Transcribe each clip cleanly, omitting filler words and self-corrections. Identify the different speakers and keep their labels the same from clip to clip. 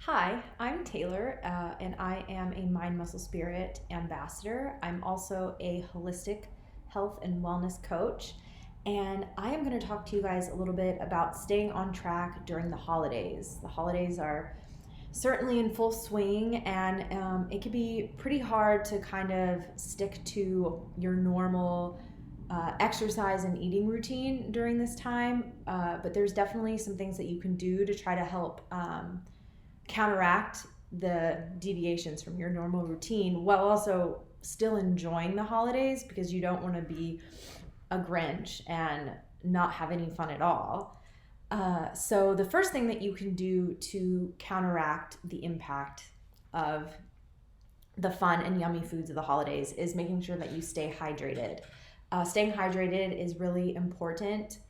Speaker 1: Hi, I'm Taylor, and I am a Mind Muscle Spirit ambassador. I'm also a holistic health and wellness coach, and I am going to talk to you guys a little bit about staying on track during the holidays. The holidays are certainly in full swing, and it can be pretty hard to kind of stick to your normal exercise and eating routine during this time. But there's definitely some things that you can do to try to help counteract the deviations from your normal routine while also still enjoying the holidays, because you don't want to be a Grinch and not have any fun at all. So the first thing that you can do to counteract the impact of the fun and yummy foods of the holidays is making sure that you stay hydrated. Staying hydrated is really important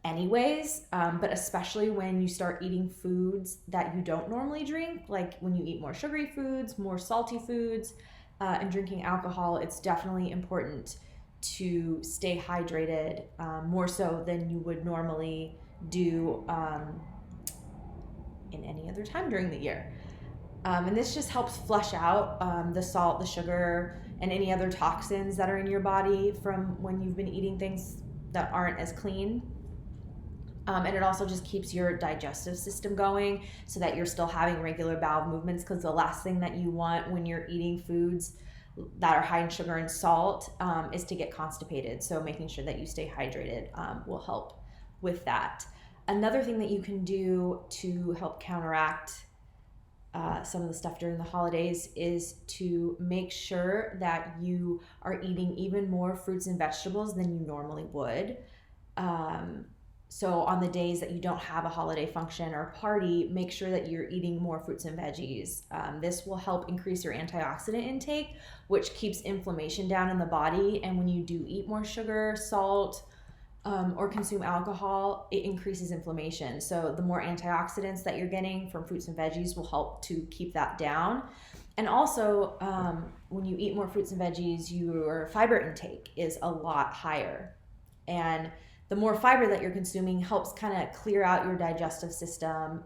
Speaker 1: anyways, but especially when you start eating foods that you don't normally drink, like when you eat more sugary foods, more salty foods, and drinking alcohol. It's definitely important to stay hydrated, more so than you would normally do in any other time during the year. And this just helps flush out the salt, the sugar, and any other toxins that are in your body from when you've been eating things that aren't as clean. And it also just keeps your digestive system going so that you're still having regular bowel movements, because the last thing that you want when you're eating foods that are high in sugar and salt is to get constipated. So making sure that you stay hydrated will help with that. Another thing that you can do to help counteract some of the stuff during the holidays is to make sure that you are eating even more fruits and vegetables than you normally would. So on the days that you don't have a holiday function or party, make sure that you're eating more fruits and veggies. This will help increase your antioxidant intake, which keeps inflammation down in the body. And when you do eat more sugar, salt, or consume alcohol, it increases inflammation. So the more antioxidants that you're getting from fruits and veggies will help to keep that down. And also, when you eat more fruits and veggies, your fiber intake is a lot higher. And the more fiber that you're consuming helps kind of clear out your digestive system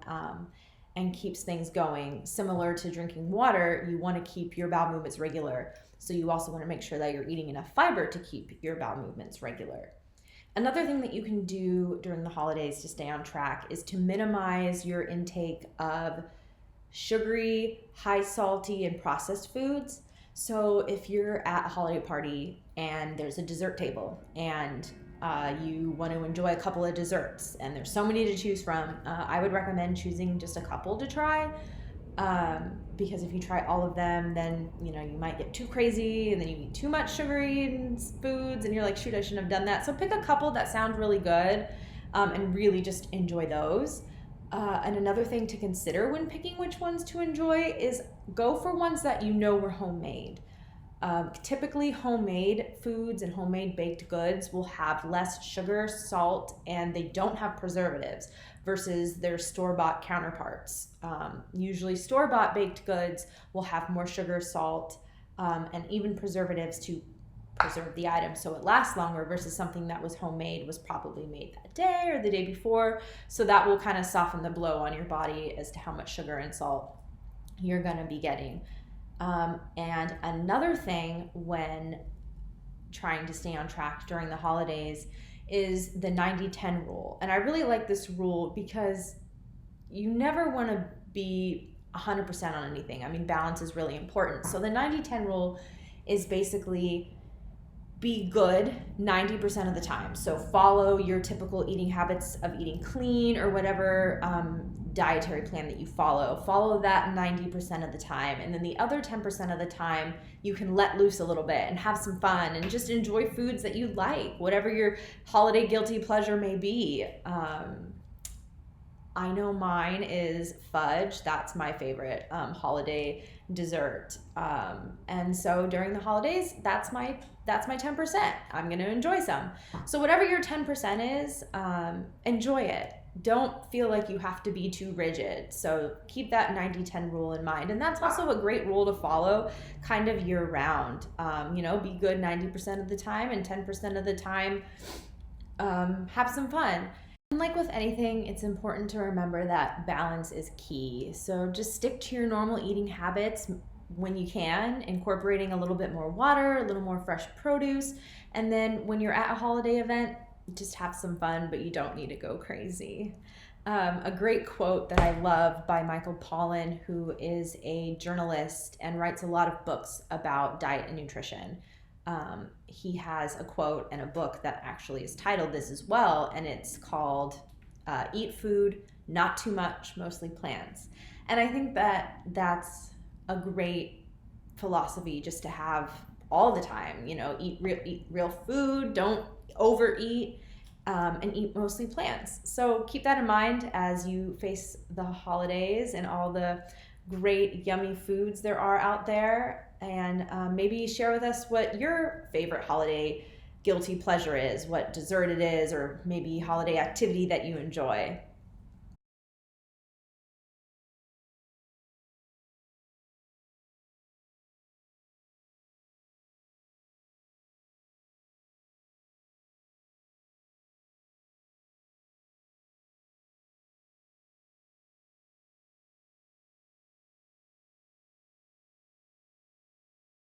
Speaker 1: and keeps things going. Similar to drinking water, you want to keep your bowel movements regular. So you also want to make sure that you're eating enough fiber to keep your bowel movements regular. Another thing that you can do during the holidays to stay on track is to minimize your intake of sugary, high salty, and processed foods. So if you're at a holiday party and there's a dessert table and you want to enjoy a couple of desserts and there's so many to choose from, I would recommend choosing just a couple to try, because if you try all of them, then you might get too crazy and then you eat too much sugary foods and you're like, shoot, I shouldn't have done that. So pick a couple that sound really good, and really just enjoy those. And another thing to consider when picking which ones to enjoy is go for ones that were homemade. Typically homemade foods and homemade baked goods will have less sugar, salt, and they don't have preservatives versus their store-bought counterparts. Usually store-bought baked goods will have more sugar, salt, and even preservatives to preserve the item so it lasts longer, versus something that was homemade was probably made that day or the day before. So that will kind of soften the blow on your body as to how much sugar and salt you're going to be getting. And another thing when trying to stay on track during the holidays is the 90-10 rule. And I really like this rule because you never want to be 100% on anything. I mean, balance is really important. So the 90-10 rule is basically be good 90% of the time. So follow your typical eating habits of eating clean or whatever dietary plan that you follow. Follow that 90% of the time. And then the other 10% of the time, you can let loose a little bit and have some fun and just enjoy foods that you like, whatever your holiday guilty pleasure may be. I know mine is fudge. That's my favorite holiday dessert. And so during the holidays, that's my 10%. I'm going to enjoy some. So whatever your 10% is, enjoy it. Don't feel like you have to be too rigid. So keep that 90-10 rule in mind. And that's also a great rule to follow kind of year round. Be good 90% of the time, and 10% of the time, have some fun. And like with anything, it's important to remember that balance is key. So just stick to your normal eating habits when you can, incorporating a little bit more water, a little more fresh produce. And then when you're at a holiday event, just have some fun, but you don't need to go crazy. A great quote that I love by Michael Pollan, who is a journalist and writes a lot of books about diet and nutrition. He has a quote and a book that actually is titled this as well, and it's called Eat Food, Not Too Much, Mostly Plants. And I think that that's a great philosophy just to have all the time. You know, eat real food, don't overeat, and eat mostly plants. So keep that in mind as you face the holidays and all the great yummy foods there are out there. And maybe share with us what your favorite holiday guilty pleasure is, what dessert it is, or maybe holiday activity that you enjoy.